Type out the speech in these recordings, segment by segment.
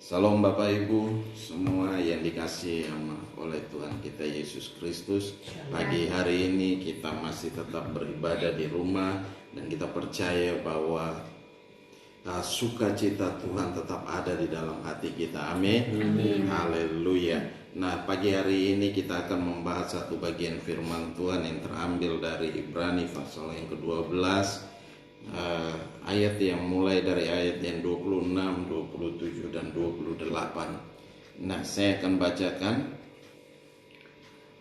Salam Bapak Ibu semua yang dikasihi oleh Tuhan kita Yesus Kristus. Pagi hari ini kita masih tetap beribadah di rumah dan kita percaya bahwa sukacita Tuhan tetap ada di dalam hati kita. Amin. Haleluya. Nah, pagi hari ini kita akan membahas satu bagian firman Tuhan yang terambil dari Ibrani pasal yang ke-12. Ayat yang mulai dari ayat yang 26, 27 dan 28. Nah, saya akan bacakan.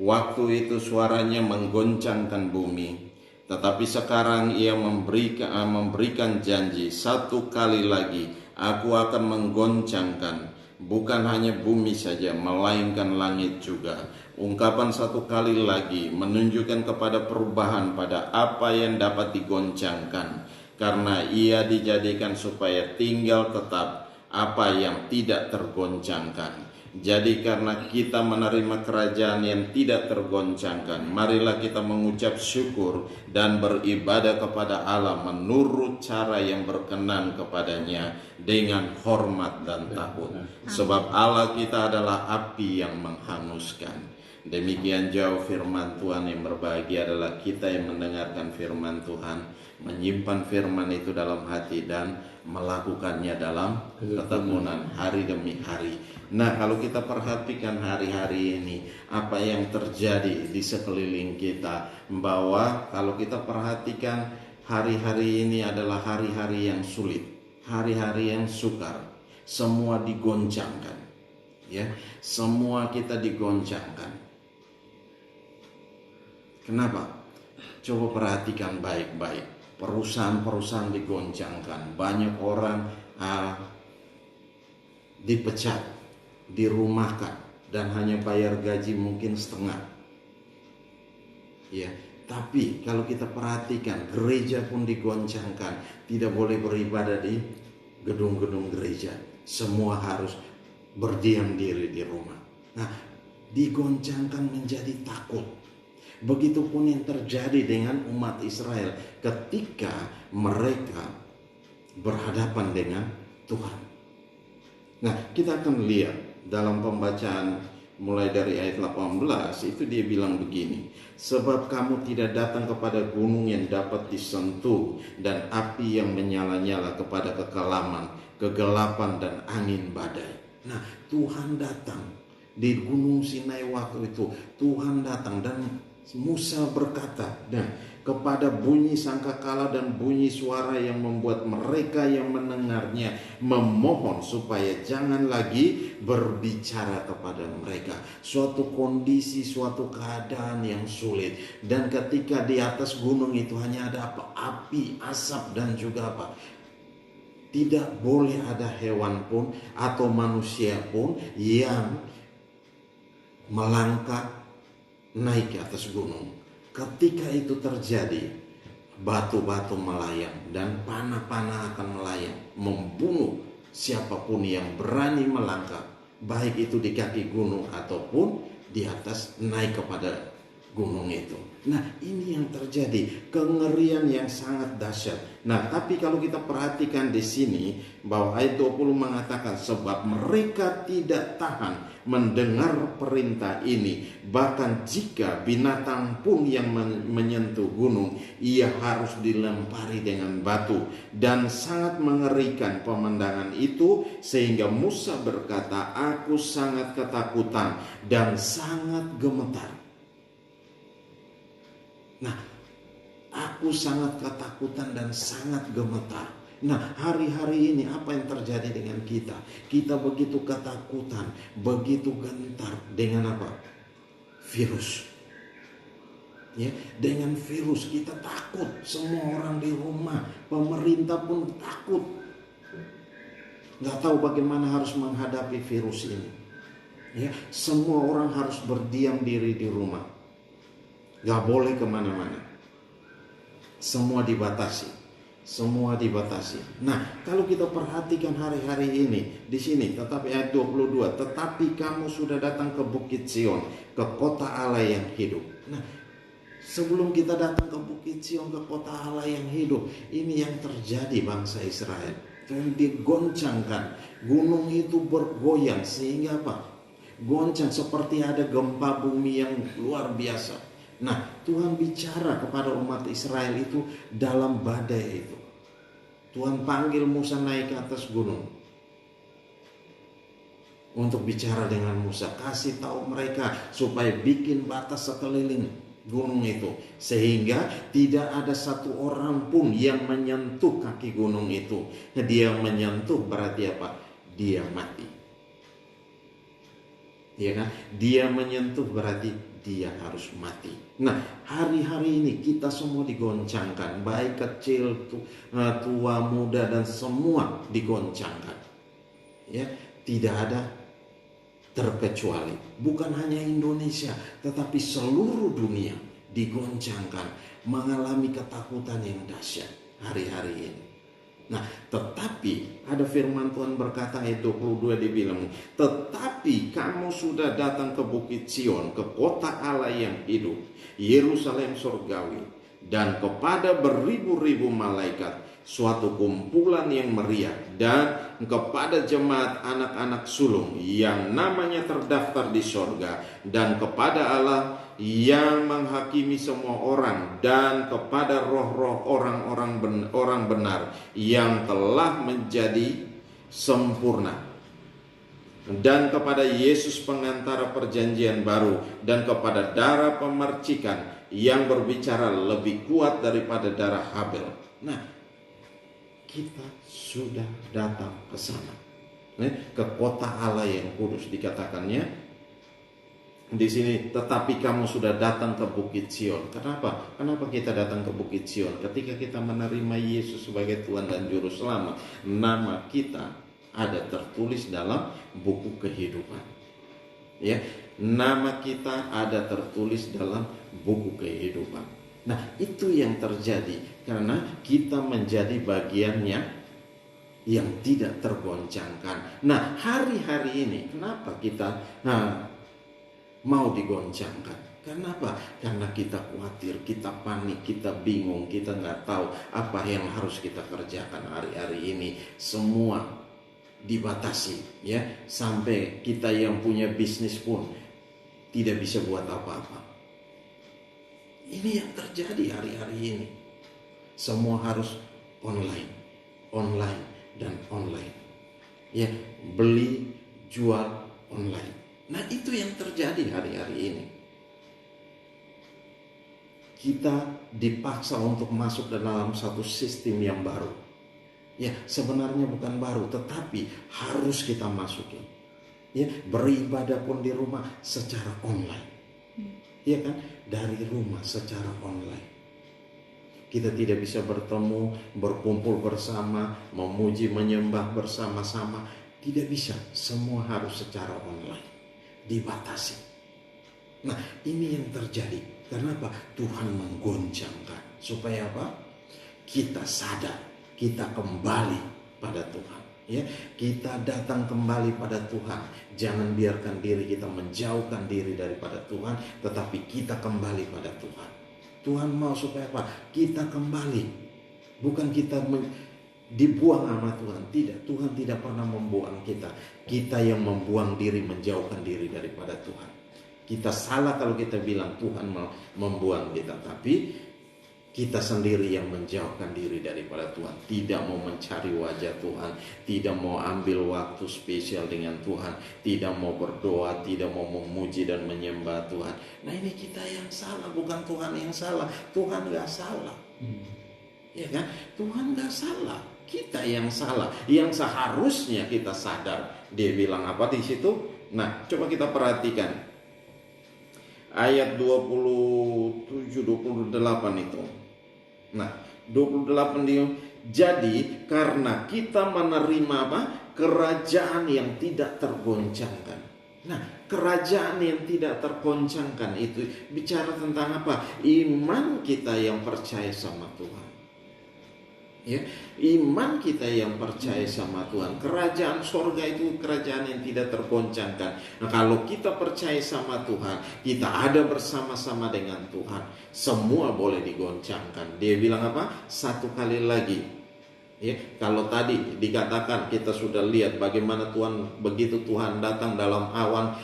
Waktu itu suaranya menggoncangkan bumi, tetapi sekarang ia memberikan janji, satu kali lagi aku akan menggoncangkan bukan hanya bumi saja, melainkan langit juga. Ungkapan satu kali lagi menunjukkan kepada perubahan pada apa yang dapat digoncangkan, karena ia dijadikan supaya tinggal tetap apa yang tidak tergoncangkan. Jadi karena kita menerima kerajaan yang tidak tergoncangkan, marilah kita mengucap syukur dan beribadah kepada Allah menurut cara yang berkenan kepadanya dengan hormat dan takut. Sebab Allah kita adalah api yang menghanguskan. Demikian jauh firman Tuhan. Yang berbahagia adalah kita yang mendengarkan firman Tuhan, menyimpan firman itu dalam hati dan melakukannya dalam ketekunan hari demi hari. Nah, kalau kita perhatikan hari-hari ini apa yang terjadi di sekeliling kita, bahwa kalau kita perhatikan hari-hari ini adalah hari-hari yang sulit, hari-hari yang sukar, semua digoncangkan, ya, semua kita digoncangkan. Kenapa? Coba perhatikan baik-baik. Perusahaan-perusahaan digoncangkan. Banyak orang dipecat, dirumahkan, dan hanya bayar gaji mungkin setengah. Ya, tapi kalau kita perhatikan, gereja pun digoncangkan. Tidak boleh beribadah di gedung-gedung gereja. Semua harus berdiam diri di rumah. Nah, digoncangkan menjadi takut. Begitupun yang terjadi dengan umat Israel ketika mereka berhadapan dengan Tuhan. Nah, kita akan lihat dalam pembacaan mulai dari ayat 18, itu dia bilang begini. Sebab kamu tidak datang kepada gunung yang dapat disentuh, dan api yang menyala-nyala kepada kekelaman, kegelapan dan angin badai. Nah, Tuhan datang di Gunung Sinai waktu itu. Tuhan datang dan Musa berkata, dan kepada bunyi sangkakala dan bunyi suara yang membuat mereka yang mendengarnya memohon supaya jangan lagi berbicara kepada mereka. Suatu kondisi, suatu keadaan yang sulit. Dan ketika di atas gunung itu hanya ada api, asap dan juga tidak boleh ada hewan pun atau manusia pun yang melangkah naik ke atas gunung. Ketika itu terjadi, batu-batu melayang dan panah-panah akan melayang, membunuh siapapun yang berani melangkah, baik itu di kaki gunung ataupun di atas naik kepada gunung itu. Nah, ini yang terjadi, kengerian yang sangat dahsyat. Nah, tapi kalau kita perhatikan di sini bahwa ayat 20 mengatakan, sebab mereka tidak tahan mendengar perintah ini, bahkan jika binatang pun yang menyentuh gunung, ia harus dilempari dengan batu. Dan sangat mengerikan pemandangan itu, sehingga Musa berkata, aku sangat ketakutan dan sangat gemetar. Nah, aku sangat ketakutan dan sangat gemetar. Nah, hari-hari ini apa yang terjadi dengan kita? Kita begitu ketakutan, begitu gentar dengan apa? Virus. Ya, dengan virus kita takut. Semua orang di rumah, pemerintah pun takut. Gak tahu bagaimana harus menghadapi virus ini. Ya, semua orang harus berdiam diri di rumah. Gak boleh kemana-mana. Semua dibatasi. Nah, kalau kita perhatikan hari-hari ini di sini, tetapi ayat 22, tetapi kamu sudah datang ke Bukit Sion, ke kota Allah yang hidup. Nah, sebelum kita datang ke Bukit Sion, ke kota Allah yang hidup, ini yang terjadi bangsa Israel. Tuhan digoncangkan. Gunung itu bergoyang sehingga apa? Goncang seperti ada gempa bumi yang luar biasa. Nah, Tuhan bicara kepada umat Israel itu dalam badai itu. Tuhan panggil Musa naik ke atas gunung untuk bicara dengan Musa, kasih tahu mereka supaya bikin batas sekeliling gunung itu, sehingga tidak ada satu orang pun yang menyentuh kaki gunung itu. Dia menyentuh berarti apa? Dia mati. Ya kan? Dia menyentuh berarti dia harus mati. Nah, hari-hari ini kita semua digoncangkan, baik kecil, tua, muda, dan semua digoncangkan. Ya, tidak ada terkecuali. Bukan hanya Indonesia, tetapi seluruh dunia digoncangkan, mengalami ketakutan yang dahsyat hari-hari ini. Nah, tetapi ada firman Tuhan berkata ayat 22 dibilang, tetapi kamu sudah datang ke Bukit Sion, ke kota Allah yang hidup, Yerusalem surgawi, dan kepada beribu-ribu malaikat, suatu kumpulan yang meriah, dan kepada jemaat anak-anak sulung yang namanya terdaftar di sorga, dan kepada Allah yang menghakimi semua orang, dan kepada roh-roh orang benar yang telah menjadi sempurna, dan kepada Yesus pengantara perjanjian baru, dan kepada darah pemercikan yang berbicara lebih kuat daripada darah Habel. Nah, kita sudah datang ke sana, ke kota Allah yang kudus. Dikatakannya di sini, tetapi kamu sudah datang ke Bukit Sion. Kenapa? Kenapa kita datang ke Bukit Sion? Ketika kita menerima Yesus sebagai Tuhan dan Juru Selamat, nama kita ada tertulis dalam buku kehidupan. Ya, nama kita ada tertulis dalam buku kehidupan. Nah, itu yang terjadi karena kita menjadi bagiannya yang tidak tergoncangkan. Nah, hari-hari ini kenapa kita mau digoncangkan? Kenapa? Karena kita khawatir, kita panik, kita bingung, kita nggak tahu apa yang harus kita kerjakan hari-hari ini. Semua dibatasi, ya, sampai kita yang punya bisnis pun tidak bisa buat apa-apa. Ini yang terjadi hari-hari ini. Semua harus online, online dan online. Ya, beli, jual online. Nah, itu yang terjadi hari-hari ini. Kita dipaksa untuk masuk dalam satu sistem yang baru. Ya, sebenarnya bukan baru, tetapi harus kita masuki. Ya, beribadah pun di rumah secara online. Ya kan? Dari rumah secara online. Kita tidak bisa bertemu, berkumpul bersama, memuji, menyembah bersama-sama. Tidak bisa, semua harus secara online. Dibatasi. Nah, ini yang terjadi. Kenapa? Tuhan menggoncangkan. Supaya apa? Kita sadar, kita kembali pada Tuhan. Ya, kita datang kembali pada Tuhan. Jangan biarkan diri kita menjauhkan diri daripada Tuhan, tetapi kita kembali pada Tuhan. Tuhan mau supaya apa? Kita kembali. Bukan kita dibuang sama Tuhan. Tidak, Tuhan tidak pernah membuang kita. Kita yang membuang diri, menjauhkan diri daripada Tuhan. Kita salah kalau kita bilang Tuhan membuang kita, tapi kita sendiri yang menjauhkan diri daripada Tuhan. Tidak mau mencari wajah Tuhan, tidak mau ambil waktu spesial dengan Tuhan, tidak mau berdoa, tidak mau memuji dan menyembah Tuhan. Nah, ini kita yang salah, bukan Tuhan yang salah. Tuhan gak salah. Ya kan? Tuhan gak salah. Kita yang salah, yang seharusnya kita sadar. Dia bilang apa di situ? Nah, coba kita perhatikan ayat 27-28 itu. Nah, 28 dia, jadi karena kita menerima apa? Kerajaan yang tidak tergoncangkan. Nah, kerajaan yang tidak tergoncangkan itu bicara tentang apa? Iman kita yang percaya sama Tuhan. Ya, iman kita yang percaya sama Tuhan. Kerajaan sorga itu kerajaan yang tidak tergoncangkan. Nah, kalau kita percaya sama Tuhan, kita ada bersama-sama dengan Tuhan, semua boleh digoncangkan. Dia bilang apa? Satu kali lagi, Ya, kalau tadi dikatakan kita sudah lihat bagaimana begitu Tuhan datang dalam awan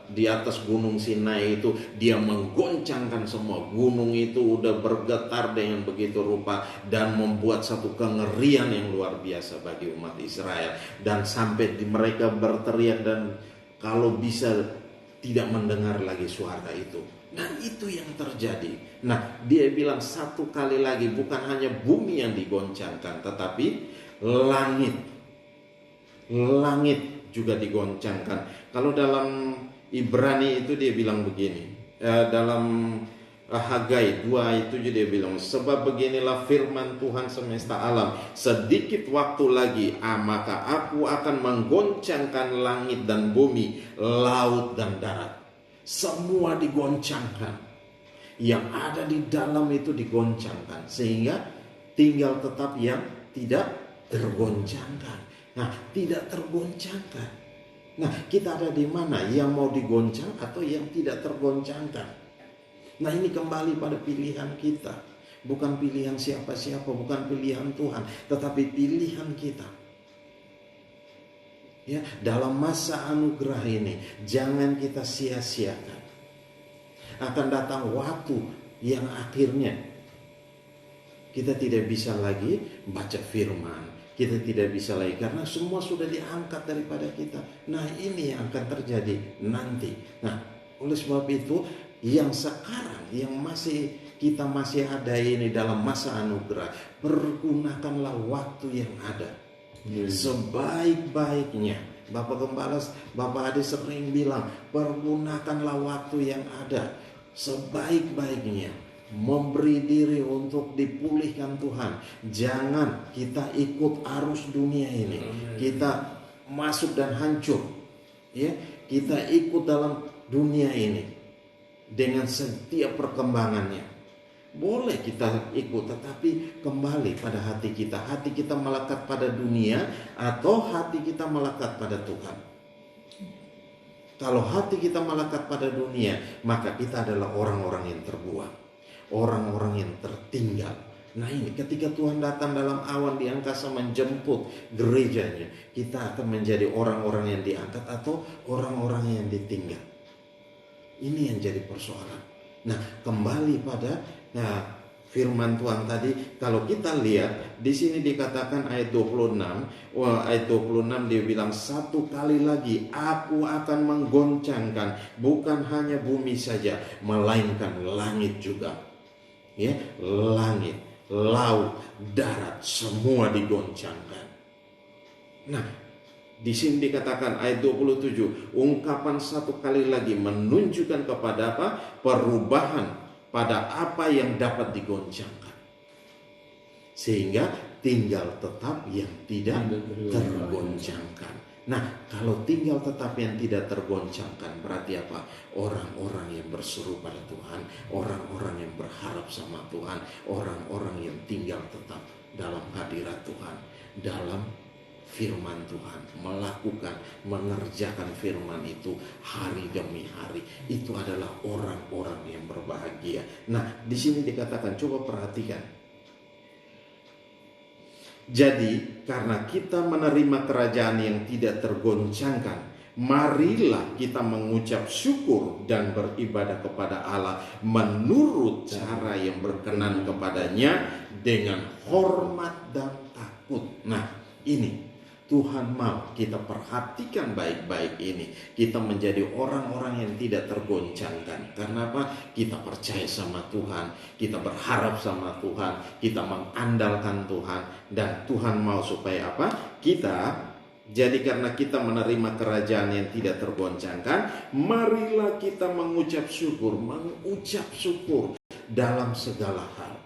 di atas gunung Sinai itu, dia menggoncangkan semua gunung itu, udah bergetar dengan begitu rupa dan membuat satu kengerian yang luar biasa bagi umat Israel, dan sampai mereka berteriak dan kalau bisa tidak mendengar lagi suara itu. Nah, itu yang terjadi. Nah, dia bilang satu kali lagi, bukan hanya bumi yang digoncangkan, tetapi langit. Langit juga digoncangkan. Kalau dalam Ibrani itu dia bilang begini. Dalam Hagai 2 itu dia bilang, sebab beginilah firman Tuhan semesta alam, sedikit waktu lagi maka aku akan menggoncangkan langit dan bumi, laut dan darat. Semua digoncangkan, yang ada di dalam itu digoncangkan, sehingga tinggal tetap yang tidak tergoncangkan. Nah, tidak tergoncangkan. Nah, kita ada di mana? Yang mau digoncang atau yang tidak tergoncangkan? Nah, ini kembali pada pilihan kita. Bukan pilihan siapa-siapa, bukan pilihan Tuhan, tetapi pilihan kita. Ya, dalam masa anugerah ini jangan kita sia-siakan. Akan datang waktu yang akhirnya kita tidak bisa lagi baca firman, kita tidak bisa lagi karena semua sudah diangkat daripada kita. Nah, ini yang akan terjadi nanti. Nah, oleh sebab itu yang sekarang yang kita masih ada ini dalam masa anugerah, pergunakanlah waktu yang ada sebaik-baiknya. Bapak Gembala, Bapak Ade sering bilang, pergunakanlah waktu yang ada sebaik-baiknya, memberi diri untuk dipulihkan Tuhan. Jangan kita ikut arus dunia ini, kita masuk dan hancur, ya, kita ikut dalam dunia ini dengan setiap perkembangannya. Boleh kita ikut, tetapi kembali pada hati kita. Hati kita melekat pada dunia atau hati kita melekat pada Tuhan. Kalau hati kita melekat pada dunia, maka kita adalah orang-orang yang terbuang, orang-orang yang tertinggal. Nah, ini ketika Tuhan datang dalam awan di angkasa menjemput gerejanya, kita akan menjadi orang-orang yang diangkat atau orang-orang yang ditinggal. Ini yang jadi persoalan. Nah, kembali pada firman Tuhan tadi, kalau kita lihat di sini dikatakan ayat 26, ayat 26 dia bilang satu kali lagi aku akan menggoncangkan bukan hanya bumi saja, melainkan langit juga. Ya, langit, laut, darat semua digoncangkan. Nah, di sini dikatakan ayat 27, ungkapan satu kali lagi menunjukkan kepada apa? Perubahan pada apa yang dapat digoncangkan, sehingga tinggal tetap yang tidak tergoncangkan. Nah, kalau tinggal tetap yang tidak tergoncangkan berarti apa? Orang-orang yang berseru pada Tuhan, orang-orang yang berharap sama Tuhan, orang-orang yang tinggal tetap dalam hadirat Tuhan, dalam firman Tuhan, mengerjakan firman itu hari demi hari. Itu adalah orang-orang yang berbahagia. Nah, di sini dikatakan, coba perhatikan. Jadi, karena kita menerima kerajaan yang tidak tergoncangkan, marilah kita mengucap syukur dan beribadah kepada Allah menurut cara yang berkenan kepadanya dengan hormat dan takut. Nah, ini Tuhan mau kita perhatikan baik-baik ini. Kita menjadi orang-orang yang tidak tergoncangkan. Karena apa? Kita percaya sama Tuhan, kita berharap sama Tuhan, kita mengandalkan Tuhan. Dan Tuhan mau supaya apa? Jadi karena kita menerima kerajaan yang tidak tergoncangkan, marilah kita mengucap syukur dalam segala hal.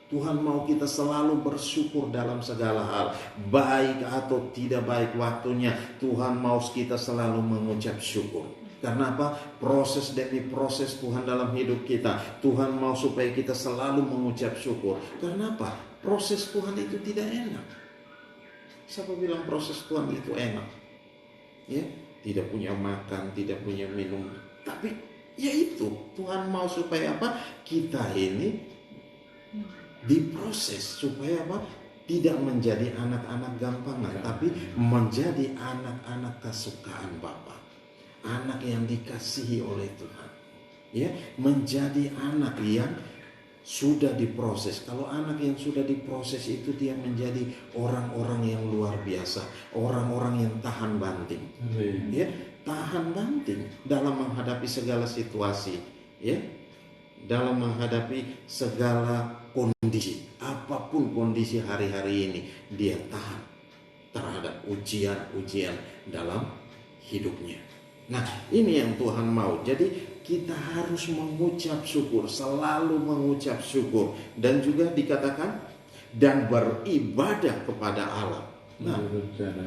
Tuhan mau kita selalu bersyukur dalam segala hal, baik atau tidak baik waktunya. Tuhan mau kita selalu mengucap syukur. Karena apa? Proses demi proses Tuhan dalam hidup kita, Tuhan mau supaya kita selalu mengucap syukur. Karena apa? Proses Tuhan itu tidak enak. Siapa bilang proses Tuhan itu enak? Ya, tidak punya makan, tidak punya minum. Tapi ya itu, Tuhan mau supaya apa? Kita ini diproses supaya apa? Tidak menjadi anak-anak gampangan, tapi menjadi anak-anak kesukaan Bapa. Anak yang dikasihi oleh Tuhan. Ya, menjadi anak yang sudah diproses. Kalau anak yang sudah diproses itu dia menjadi orang-orang yang luar biasa, orang-orang yang tahan banting. Ya, tahan banting dalam menghadapi segala situasi, ya. Dalam menghadapi segala kondisi, apapun kondisi hari-hari ini, dia tahan terhadap ujian-ujian dalam hidupnya. Nah, ini yang Tuhan mau. Jadi kita harus mengucap syukur, selalu mengucap syukur. Dan juga dikatakan, dan beribadah kepada Allah. Nah,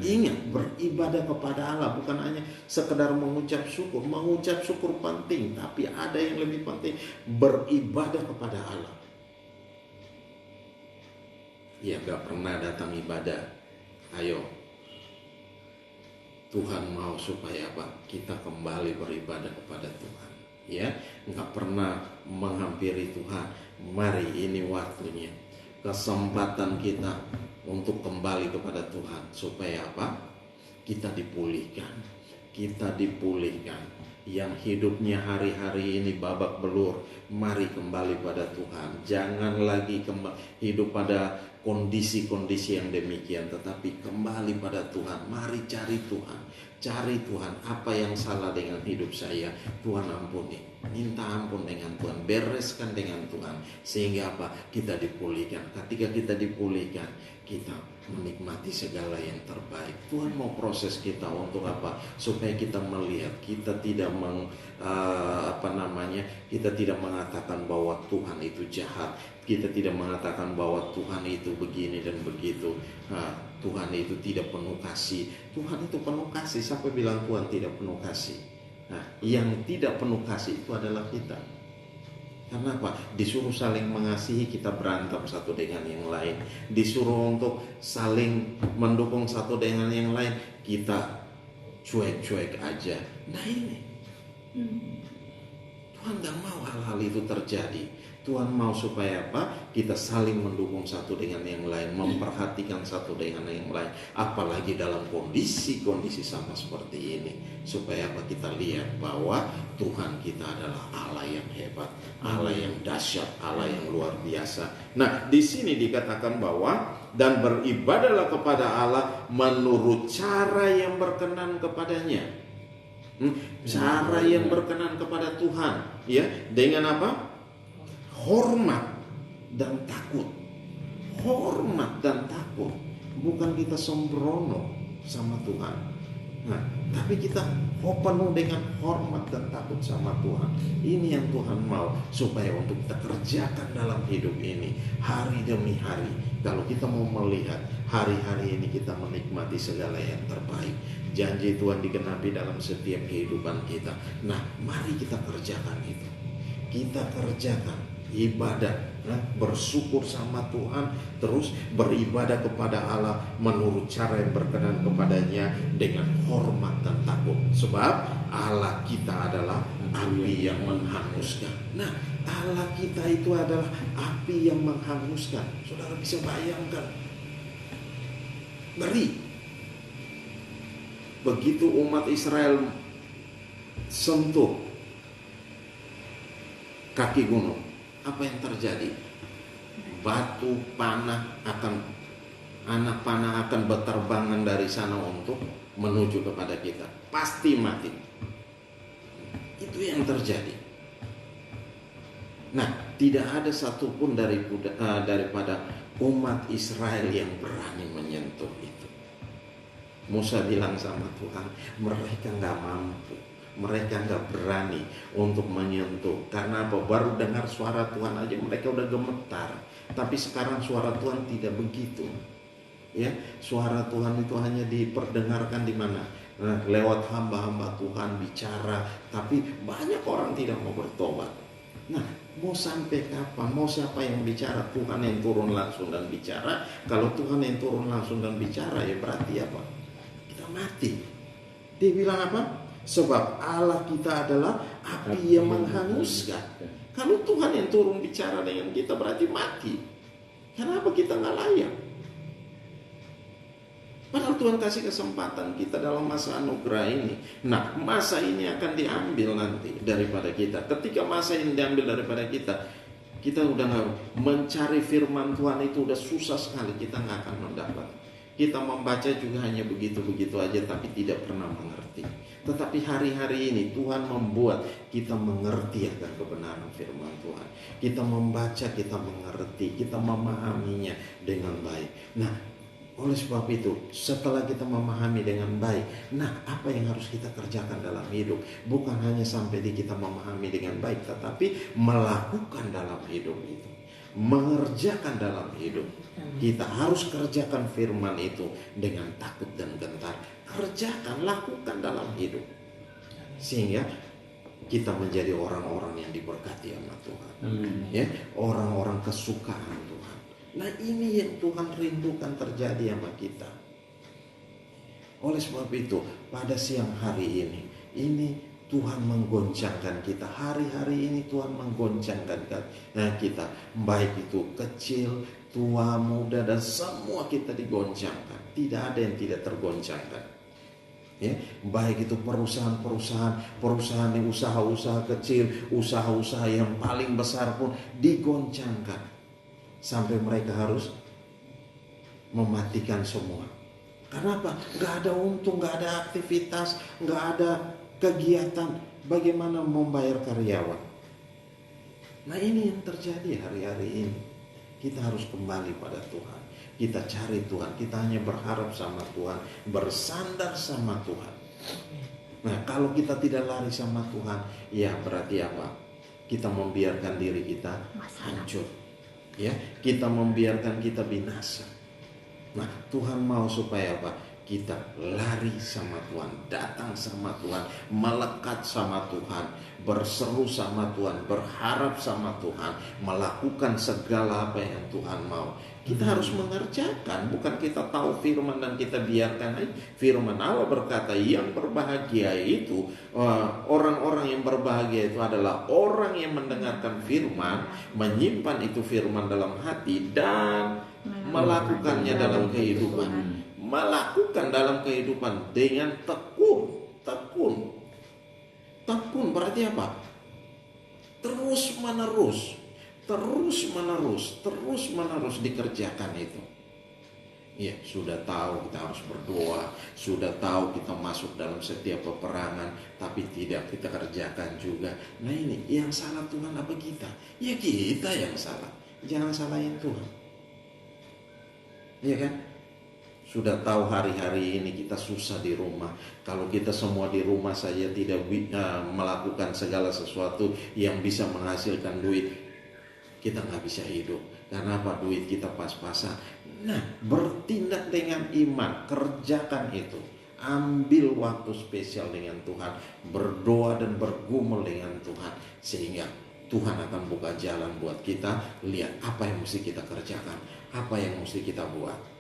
ingat, beribadah kepada Allah bukan hanya sekedar mengucap syukur. Mengucap syukur penting, tapi ada yang lebih penting, beribadah kepada Allah. Ya, gak pernah datang ibadah. Ayo, Tuhan mau supaya apa? Kita kembali beribadah kepada Tuhan. Ya, nggak pernah menghampiri Tuhan. Mari, ini waktunya, kesempatan kita untuk kembali kepada Tuhan. Supaya apa? Kita dipulihkan. Kita dipulihkan. Yang hidupnya hari-hari ini babak belur, mari kembali pada Tuhan. Jangan lagi hidup pada kondisi-kondisi yang demikian, tetapi kembali pada Tuhan. Mari cari Tuhan. Cari Tuhan, apa yang salah dengan hidup saya, Tuhan ampuni. Minta ampun dengan Tuhan, bereskan dengan Tuhan. Sehingga apa? Kita dipulihkan. Ketika kita dipulihkan, kita menikmati segala yang terbaik. Tuhan mau proses kita untuk apa? Supaya kita melihat, kita tidak kita tidak mengatakan bahwa Tuhan itu jahat. Kita tidak mengatakan bahwa Tuhan itu begini dan begitu. Tuhan itu tidak penuh kasih. Tuhan itu penuh kasih. Siapa bilang Tuhan tidak penuh kasih? Nah, yang tidak penuh kasih itu adalah kita. Karena apa? Disuruh saling mengasihi, kita berantem satu dengan yang lain. Disuruh untuk saling mendukung satu dengan yang lain, kita cuek-cuek aja. Nah ini, Tuhan gak mau hal-hal itu terjadi. Tuhan mau supaya apa? Kita saling mendukung satu dengan yang lain, memperhatikan satu dengan yang lain. Apalagi dalam kondisi-kondisi sama seperti ini. Supaya apa? Kita lihat bahwa Tuhan kita adalah Allah yang hebat, Allah yang dahsyat, Allah yang luar biasa. Nah, di sini dikatakan bahwa dan beribadahlah kepada Allah menurut cara yang berkenan kepadanya. Cara yang berkenan kepada Tuhan, ya, dengan apa? Hormat dan takut. Hormat dan takut. Bukan kita sembrono sama Tuhan. Nah, tapi kita penuh dengan hormat dan takut sama Tuhan. Ini yang Tuhan mau supaya untuk kita kerjakan dalam hidup ini hari demi hari. Kalau kita mau melihat hari-hari ini kita menikmati segala yang terbaik. Janji Tuhan digenapi dalam setiap kehidupan kita. Nah, mari kita kerjakan itu. Kita kerjakan ibadah, bersyukur sama Tuhan, terus beribadah kepada Allah menurut cara yang berkenan kepadanya dengan hormat dan takut. Sebab Allah kita adalah api yang menghanguskan. Nah, Allah kita itu adalah api yang menghanguskan. Saudara bisa bayangkan, ngeri. Begitu umat Israel sentuh kaki gunung, apa yang terjadi? Batu anak panah akan berterbangan dari sana untuk menuju kepada kita. Pasti mati. Itu yang terjadi. Nah, tidak ada satupun daripada umat Israel yang berani menyentuh itu. Musa bilang sama Tuhan, mereka gak mampu. Mereka gak berani untuk menyentuh. Karena apa? Baru dengar suara Tuhan aja mereka udah gemetar. Tapi sekarang suara Tuhan tidak begitu. Ya, suara Tuhan itu hanya diperdengarkan di mana? Nah, lewat hamba-hamba Tuhan bicara. Tapi banyak orang tidak mau bertobat. Nah, mau sampai kapan? Mau siapa yang bicara? Tuhan yang turun langsung dan bicara. Kalau Tuhan yang turun langsung dan bicara, ya berarti apa? Kita mati. Dia bilang apa? Sebab Allah kita adalah api yang menghanguskan. Kalau Tuhan yang turun bicara dengan kita berarti mati. Kenapa kita gak layak? Padahal Tuhan kasih kesempatan kita dalam masa anugerah ini. Nah, masa ini akan diambil nanti daripada kita. Ketika masa ini diambil daripada kita udah nggak mencari firman Tuhan itu udah susah sekali, kita nggak akan mendapat. Kita membaca juga hanya begitu-begitu aja, tapi tidak pernah mengerti. Tetapi hari-hari ini Tuhan membuat kita mengerti akan kebenaran firman Tuhan. Kita membaca, kita mengerti, kita memahaminya dengan baik. Nah, oleh sebab itu, setelah kita memahami dengan baik, nah apa yang harus kita kerjakan dalam hidup? Bukan hanya sampai di kita memahami dengan baik, tetapi melakukan dalam hidup itu. Mengerjakan dalam hidup. Kita harus kerjakan firman itu dengan takut dan gentar. Kerjakan, lakukan dalam hidup. Sehingga kita menjadi orang-orang yang diberkati sama Tuhan. Ya, orang-orang kesukaan Tuhan. Nah, ini yang Tuhan rindukan terjadi sama kita. Oleh sebab itu, pada siang hari ini Tuhan menggoncangkan kita. Hari-hari ini Tuhan menggoncangkan kita. Baik itu kecil, tua, muda, dan semua kita digoncangkan. Tidak ada yang tidak tergoncangkan. Ya, baik itu perusahaan yang usaha-usaha kecil, usaha-usaha yang paling besar pun digoncangkan. Sampai mereka harus mematikan semua. Kenapa? Gak ada untung, gak ada aktivitas, gak ada kegiatan. Bagaimana membayar karyawan? Nah, ini yang terjadi hari-hari ini. Kita harus kembali pada Tuhan. Kita cari Tuhan. Kita hanya berharap sama Tuhan, bersandar sama Tuhan. Nah, kalau kita tidak lari sama Tuhan, ya berarti apa? Kita membiarkan diri kita hancur. Ya, kita membiarkan kita binasa. Nah, Tuhan mau supaya apa? Kita lari sama Tuhan, datang sama Tuhan, melekat sama Tuhan, berseru sama Tuhan, berharap sama Tuhan, melakukan segala apa yang Tuhan mau. Kita harus mengerjakan, bukan kita tahu firman dan kita biarkan aja. Firman Allah berkata, yang berbahagia itu, orang-orang yang berbahagia itu adalah orang yang mendengarkan firman, menyimpan itu firman dalam hati dan melakukannya dalam kehidupan. Melakukan dalam kehidupan dengan tekun. Tekun berarti apa? Terus menerus dikerjakan itu. Ya, sudah tahu kita harus berdoa, sudah tahu kita masuk dalam setiap peperangan, tapi tidak kita kerjakan juga. Nah, ini yang salah Tuhan apa kita? Ya, kita yang salah. Jangan salahin Tuhan. Iya kan? Sudah tahu hari-hari ini kita susah di rumah. Kalau kita semua di rumah saja tidak melakukan segala sesuatu yang bisa menghasilkan duit, kita nggak bisa hidup. Karena apa? Duit kita pas-pasan. Nah, bertindak dengan iman, kerjakan itu. Ambil waktu spesial dengan Tuhan, berdoa dan bergumul dengan Tuhan, sehingga Tuhan akan buka jalan buat kita. Lihat apa yang mesti kita kerjakan, apa yang mesti kita buat.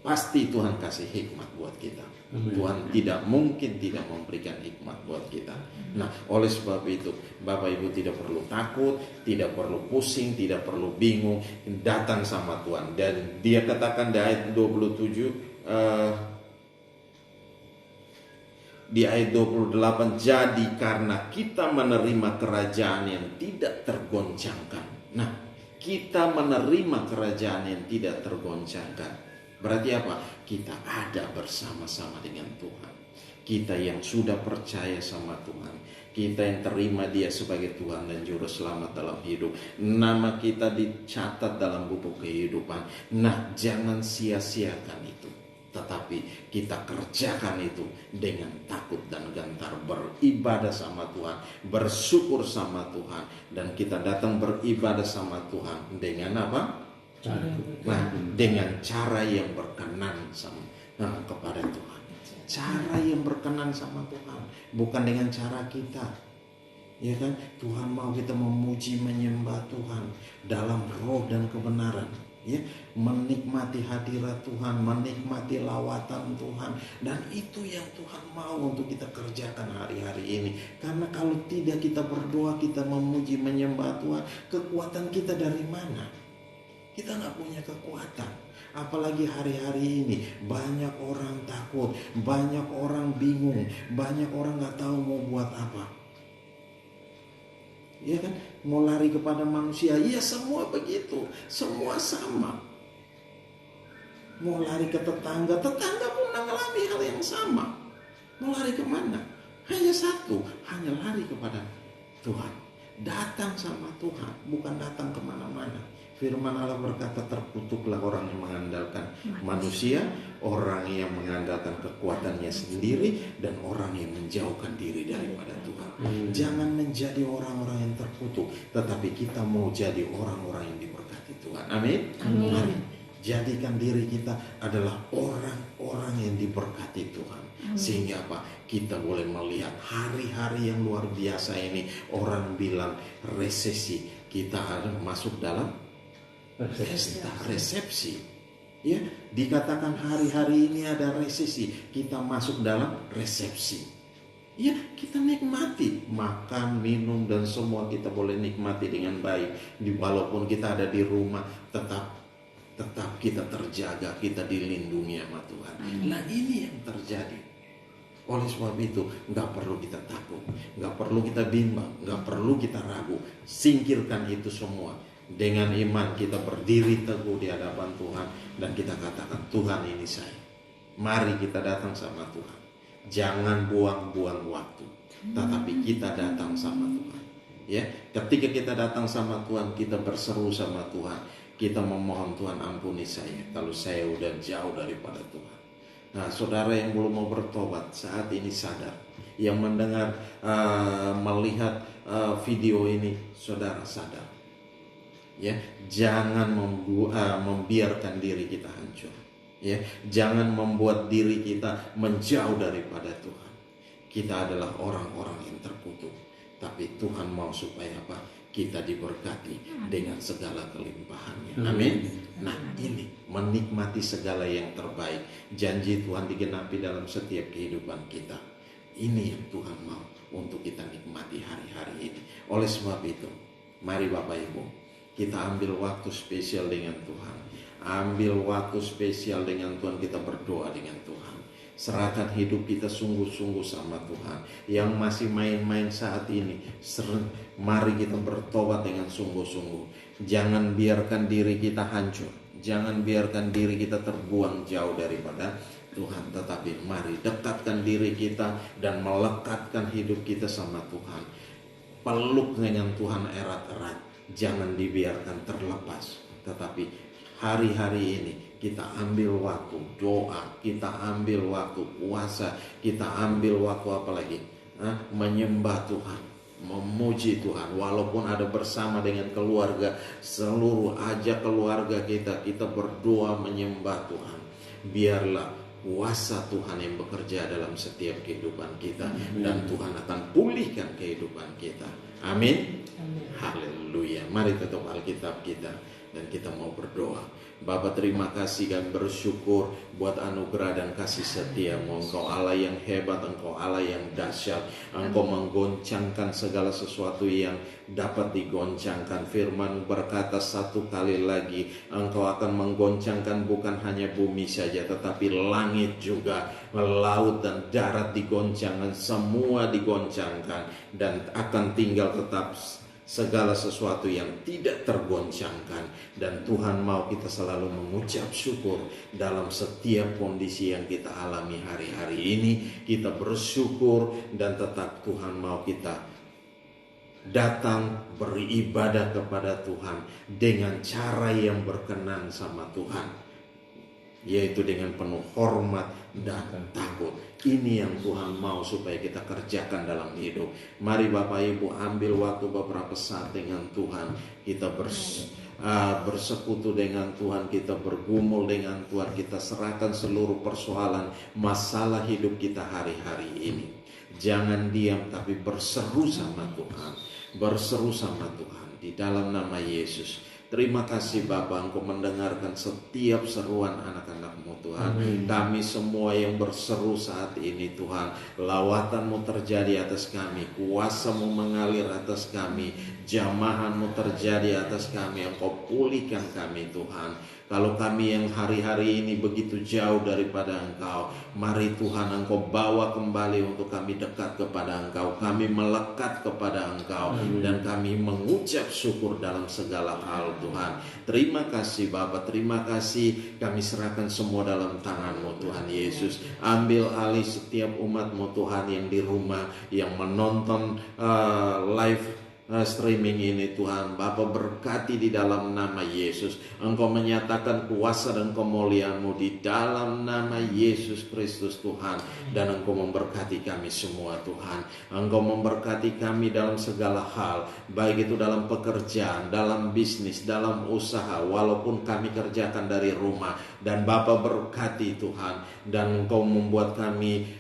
Pasti Tuhan kasih hikmat buat kita. Tuhan tidak mungkin tidak memberikan hikmat buat kita. Nah, oleh sebab itu Bapak Ibu tidak perlu takut, tidak perlu pusing, tidak perlu bingung, datang sama Tuhan. Dan dia katakan di ayat 27, di ayat 28, jadi karena kita menerima kerajaan yang tidak tergoncangkan. Nah, kita menerima kerajaan yang tidak tergoncangkan. Berarti apa? Kita ada bersama-sama dengan Tuhan. Kita yang sudah percaya sama Tuhan, kita yang terima Dia sebagai Tuhan dan Juru Selamat dalam hidup, nama kita dicatat dalam buku kehidupan. Nah, jangan sia-siakan itu, tetapi kita kerjakan itu dengan takut dan gentar, beribadah sama Tuhan, bersyukur sama Tuhan, dan kita datang beribadah sama Tuhan dengan apa? Nah, dengan cara yang berkenan kepada Tuhan. Cara yang berkenan sama Tuhan, bukan dengan cara kita. Ya kan? Tuhan mau kita memuji, menyembah Tuhan dalam roh dan kebenaran. Ya, menikmati hadirat Tuhan, menikmati lawatan Tuhan, dan itu yang Tuhan mau untuk kita kerjakan hari-hari ini. Karena kalau tidak kita berdoa, kita memuji, menyembah Tuhan, kekuatan kita dari mana? Kita gak punya kekuatan. Apalagi hari-hari ini banyak orang takut, banyak orang bingung, banyak orang gak tahu mau buat apa. Ya kan, mau lari kepada manusia, ya semua begitu, semua sama. Mau lari ke tetangga, tetangga pun mengalami hal yang sama. Mau lari kemana? Hanya satu, hanya lari kepada Tuhan. Datang sama Tuhan, bukan datang kemana-mana. Firman Allah berkata, terkutuklah orang yang mengandalkan manusia, orang yang mengandalkan kekuatannya sendiri, dan orang yang menjauhkan diri daripada Tuhan. Jangan menjadi orang-orang yang terkutuk, tetapi kita mau jadi orang-orang yang diberkati Tuhan. Amin. Mari jadikan diri kita adalah orang-orang yang diberkati Tuhan. Sehingga apa? Kita boleh melihat hari-hari yang luar biasa ini. Orang bilang resesi, kita harus masuk dalam pesta resepsi. Ya, dikatakan hari-hari ini ada resesi, kita masuk dalam resepsi. Ya, kita nikmati makan, minum, dan semua kita boleh nikmati dengan baik. Walaupun kita ada di rumah, tetap kita terjaga, kita dilindungi sama Tuhan. Nah, ini yang terjadi. Oleh sebab itu, gak perlu kita takut, gak perlu kita bimbang, gak perlu kita ragu. Singkirkan itu semua. Dengan iman kita berdiri teguh di hadapan Tuhan, dan kita katakan, Tuhan ini saya. Mari kita datang sama Tuhan. Jangan buang-buang waktu, tetapi kita datang sama Tuhan. Ya, ketika kita datang sama Tuhan, kita berseru sama Tuhan. Kita memohon, Tuhan ampuni saya kalau saya udah jauh daripada Tuhan. Nah, saudara yang belum mau bertobat saat ini sadar. Yang mendengar, melihat video ini, saudara sadar. Ya, jangan membiarkan diri kita hancur. Ya, jangan membuat diri kita menjauh daripada Tuhan. Kita adalah orang-orang yang terkutuk, tapi Tuhan mau supaya apa? Kita diberkati dengan segala kelimpahannya. Amin. Nah, ini menikmati segala yang terbaik. Janji Tuhan digenapi dalam setiap kehidupan kita. Ini yang Tuhan mau untuk kita nikmati hari-hari ini. Oleh sebab itu, mari Bapak Ibu, kita ambil waktu spesial dengan Tuhan. Ambil waktu spesial dengan Tuhan, kita berdoa dengan Tuhan. Serahkan hidup kita sungguh-sungguh sama Tuhan. Yang masih main-main saat ini, mari kita bertobat dengan sungguh-sungguh. Jangan biarkan diri kita hancur. Jangan biarkan diri kita terbuang jauh daripada Tuhan. Tetapi mari dekatkan diri kita dan melekatkan hidup kita sama Tuhan. Peluk dengan Tuhan erat-erat. Jangan dibiarkan terlepas. Tetapi hari-hari ini kita ambil waktu doa, kita ambil waktu puasa, kita ambil waktu apa lagi? Menyembah Tuhan, memuji Tuhan. Walaupun ada bersama dengan keluarga, seluruh ajak keluarga kita berdoa menyembah Tuhan. Biarlah kuasa Tuhan yang bekerja dalam setiap kehidupan kita. Dan Tuhan akan pulihkan kehidupan kita. Amin. Haleluya. Mari tutup Alkitab kita dan kita mau berdoa. Bapa, terima kasih, kami bersyukur buat anugerah dan kasih setia-Mu. Engkau Allah yang hebat, Engkau Allah yang dahsyat. Engkau menggoncangkan segala sesuatu yang dapat digoncangkan. Firman berkata satu kali lagi, Engkau akan menggoncangkan bukan hanya bumi saja, tetapi langit juga, laut dan darat digoncangkan, semua digoncangkan, dan akan tinggal tetap segala sesuatu yang tidak tergoncangkan. Dan Tuhan mau kita selalu mengucap syukur dalam setiap kondisi yang kita alami hari-hari ini. Kita bersyukur dan tetap Tuhan mau kita datang beribadah kepada Tuhan dengan cara yang berkenan sama Tuhan, yaitu dengan penuh hormat dan takut. Ini yang Tuhan mau supaya kita kerjakan dalam hidup. Mari Bapak Ibu ambil waktu beberapa saat dengan Tuhan. Kita bersekutu dengan Tuhan, kita bergumul dengan Tuhan, kita serahkan seluruh persoalan masalah hidup kita hari-hari ini. Jangan diam, tapi berseru sama Tuhan. Berseru sama Tuhan di dalam nama Yesus. Terima kasih Bapa, Engkau mendengarkan setiap seruan anak-anak-Mu Tuhan. Kami semua yang berseru saat ini Tuhan, lawatan-Mu terjadi atas kami, kuasa-Mu mengalir atas kami, jamahan-Mu terjadi atas kami. Engkau pulihkan kami Tuhan. Kalau kami yang hari-hari ini begitu jauh daripada Engkau, mari Tuhan Engkau bawa kembali untuk kami dekat kepada Engkau. Kami melekat kepada Engkau dan kami mengucap syukur dalam segala hal Tuhan. Terima kasih Bapa, terima kasih. Kami serahkan semua dalam tangan-Mu Tuhan Yesus. Ambil alih setiap umat-Mu Tuhan yang di rumah, yang menonton live streaming ini Tuhan. Bapa, berkati di dalam nama Yesus. Engkau menyatakan kuasa dan kemuliaan-Mu di dalam nama Yesus Kristus Tuhan. Dan Engkau memberkati kami semua Tuhan. Engkau memberkati kami dalam segala hal, baik itu dalam pekerjaan, dalam bisnis, dalam usaha, walaupun kami kerjakan dari rumah. Dan Bapa berkati Tuhan, dan Engkau membuat kami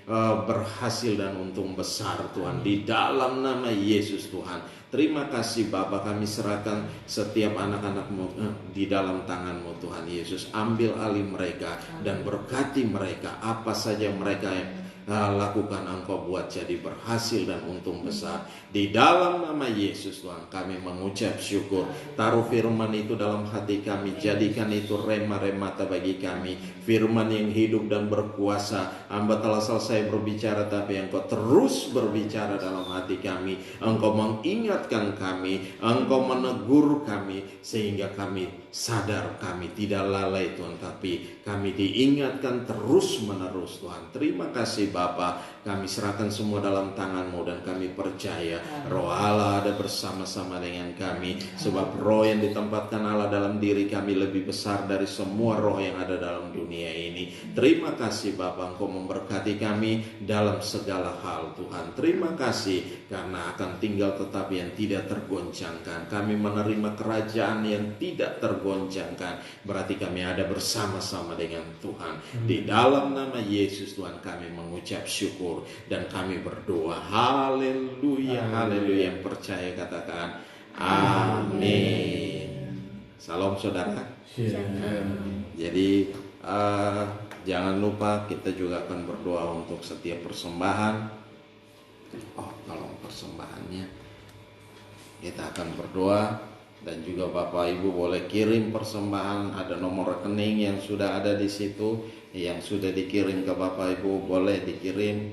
berhasil dan untung besar Tuhan, di dalam nama Yesus Tuhan. Terima kasih Bapa, kami serahkan setiap anak-anak-Mu di dalam tangan-Mu Tuhan Yesus. Ambil alih mereka dan berkati mereka, apa saja mereka yang lakukan Engkau buat jadi berhasil dan untung besar. Di dalam nama Yesus Tuhan kami mengucap syukur. Taruh firman itu dalam hati kami, jadikan itu rema-remata bagi kami. Firman yang hidup dan berkuasa. Hamba telah selesai berbicara, tapi Engkau terus berbicara dalam hati kami. Engkau mengingatkan kami, Engkau menegur kami, sehingga kami sadar kami tidak lalai Tuhan, tapi kami diingatkan terus menerus Tuhan. Terima kasih Bapa, kami serahkan semua dalam tangan-Mu dan kami percaya Roh Allah ada bersama-sama dengan kami, sebab roh yang ditempatkan Allah dalam diri kami lebih besar dari semua roh yang ada dalam dunia ini. Terima kasih Bapa, Engkau memberkati kami dalam segala hal Tuhan. Terima kasih karena akan tinggal tetap yang tidak tergoncangkan. Kami menerima kerajaan yang tidak tergoncangkan, berarti kami ada bersama-sama dengan Tuhan. Di dalam nama Yesus Tuhan kami mengucap syukur dan kami berdoa. Haleluya, haleluya. Yang percaya katakan amin. Salam saudara. Jadi jangan lupa kita juga akan berdoa untuk setiap persembahan. Kalau persembahannya kita akan berdoa. Dan juga Bapak Ibu boleh kirim persembahan, ada nomor rekening yang sudah ada di situ, yang sudah dikirim ke Bapak Ibu boleh dikirim,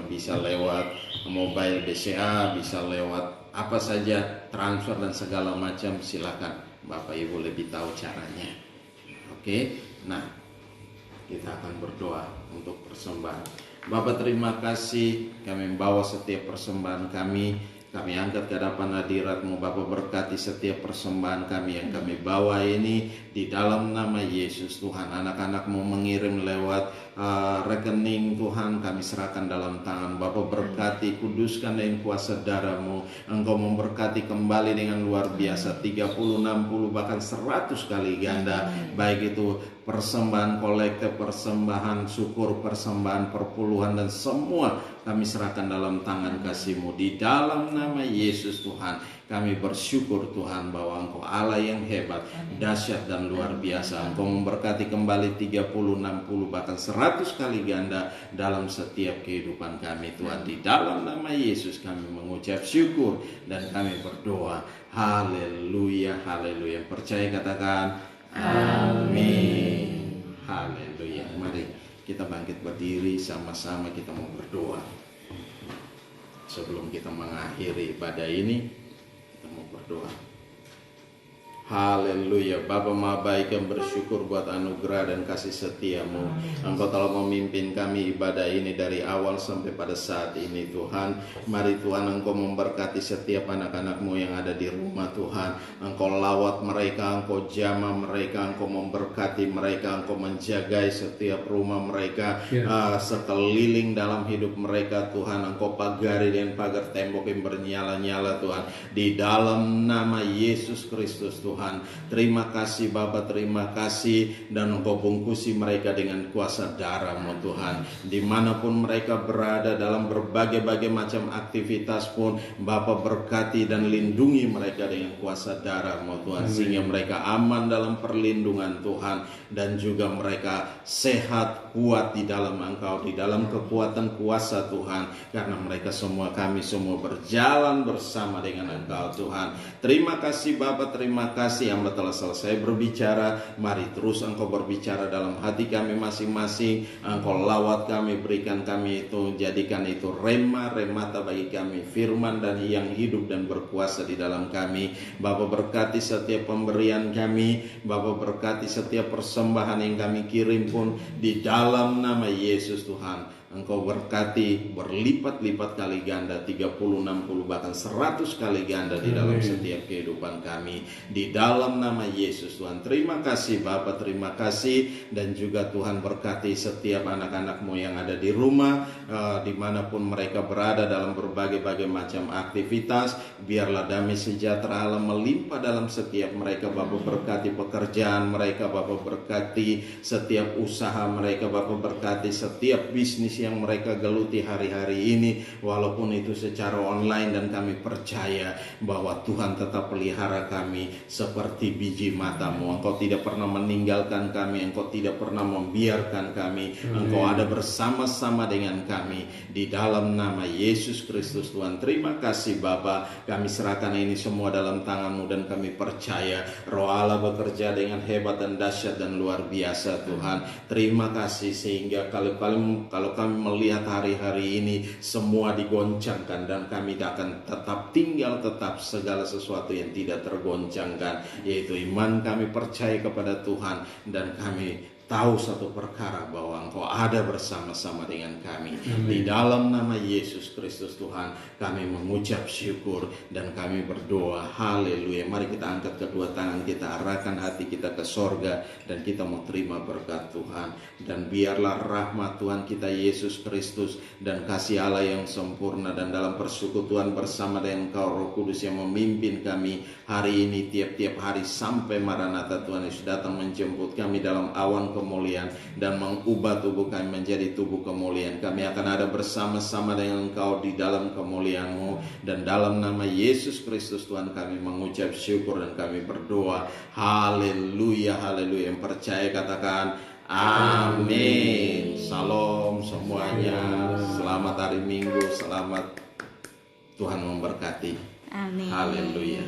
bisa lewat mobile BCA, bisa lewat apa saja, transfer dan segala macam, silakan Bapak Ibu lebih tahu caranya. Oke, nah kita akan berdoa untuk persembahan. Bapak terima kasih, kami membawa setiap persembahan kami angkat ke hadapan hadirat-Mu. Bapa berkati setiap persembahan kami yang kami bawa ini di dalam nama Yesus Tuhan. Anak-anak-Mu mengirim lewat rekening Tuhan, kami serahkan dalam tangan. Bapa berkati, kuduskan dengan kuasa darah-Mu. Engkau memberkati kembali dengan luar biasa, 30, 60 bahkan 100 kali ganda. Baik itu persembahan kolektif, persembahan syukur, persembahan perpuluhan, dan semua kami serahkan dalam tangan kasih-Mu. Di dalam nama Yesus Tuhan kami bersyukur Tuhan bahwa Engkau Allah yang hebat, dahsyat dan luar biasa. Engkau memberkati kembali 30, 60 bahkan 100 kali ganda dalam setiap kehidupan kami Tuhan. Di dalam nama Yesus kami mengucap syukur dan kami berdoa. Haleluya, haleluya. Percaya katakan amin. Haleluya. Mari kita bangkit berdiri, sama-sama kita mau berdoa. Sebelum kita mengakhiri ibadah ini, kita mau berdoa. Haleluya. Bapa Maha Baik, yang bersyukur buat anugerah dan kasih setia-Mu. Engkau telah memimpin kami ibadah ini dari awal sampai pada saat ini Tuhan. Mari Tuhan Engkau memberkati setiap anak-anak-Mu yang ada di rumah Tuhan. Engkau lawat mereka, Engkau jamah mereka, Engkau memberkati mereka, Engkau menjagai setiap rumah mereka, sekeliling dalam hidup mereka Tuhan. Engkau pagari dengan pagar tembok yang bernyala-nyala Tuhan. Di dalam nama Yesus Kristus Tuhan. Terima kasih Bapa, terima kasih, dan Engkau bungkusi mereka dengan kuasa darah-Mu Tuhan. Dimanapun mereka berada dalam berbagai-bagai macam aktivitas pun, Bapa berkati dan lindungi mereka dengan kuasa darah-Mu Tuhan. Sehingga mereka aman dalam perlindungan Tuhan, dan juga mereka sehat, kuat di dalam Engkau, di dalam kekuatan kuasa Tuhan. Karena mereka semua, kami semua berjalan bersama dengan Engkau Tuhan. Terima kasih Bapa, terima kasih kasih hamba telah selesai berbicara. Mari terus Engkau berbicara dalam hati kami masing-masing. Engkau lawat kami, berikan kami itu, jadikan itu remata bagi kami, firman dan yang hidup dan berkuasa di dalam kami. Bapa, berkati setiap pemberian kami, Bapa, berkati setiap persembahan yang kami kirim pun di dalam nama Yesus Tuhan. Engkau berkati berlipat-lipat kali ganda, 30, 60, bahkan 100 kali ganda di dalam setiap kehidupan kami. Di dalam nama Yesus Tuhan. Terima kasih Bapa, terima kasih. Dan juga Tuhan berkati setiap anak-anak-Mu yang ada di rumah, dimanapun mereka berada dalam berbagai macam aktivitas. Biarlah damai sejahtera Allah melimpah dalam setiap mereka. Bapa, berkati pekerjaan mereka, Bapa, berkati setiap usaha mereka, Bapa, berkati setiap bisnis yang mereka geluti hari-hari ini, walaupun itu secara online. Dan kami percaya bahwa Tuhan tetap pelihara kami seperti biji mata-Mu. Engkau tidak pernah meninggalkan kami, Engkau tidak pernah membiarkan kami. Engkau ada bersama-sama dengan kami di dalam nama Yesus Kristus Tuhan. Terima kasih Bapa, kami serahkan ini semua dalam tangan-Mu dan kami percaya Roh Allah bekerja dengan hebat dan dahsyat dan luar biasa Tuhan. Terima kasih sehingga kalau kami melihat hari-hari ini semua digoncangkan, dan kami akan tetap tinggal segala sesuatu yang tidak tergoncangkan, yaitu iman kami percaya kepada Tuhan, dan kami tahu satu perkara bahwa Engkau ada bersama-sama dengan kami. Di dalam nama Yesus Kristus Tuhan kami mengucap syukur dan kami berdoa. Haleluya. Mari kita angkat kedua tangan kita, arahkan hati kita ke sorga, dan kita mau terima berkat Tuhan. Dan biarlah rahmat Tuhan kita Yesus Kristus dan kasih Allah yang sempurna dan dalam persekutuan bersama dengan Engkau Roh Kudus yang memimpin kami hari ini, tiap-tiap hari sampai Maranatha Tuhan Yesus datang menjemput kami dalam awan kemuliaan dan mengubah tubuh kami menjadi tubuh kemuliaan. Kami akan ada bersama-sama dengan Engkau di dalam kemuliaan-Mu, dan dalam nama Yesus Kristus Tuhan kami mengucap syukur dan kami berdoa. Haleluya, haleluya. Yang percaya katakan amin. Salam semuanya. Selamat hari Minggu. Selamat, Tuhan memberkati. Amin. Haleluya.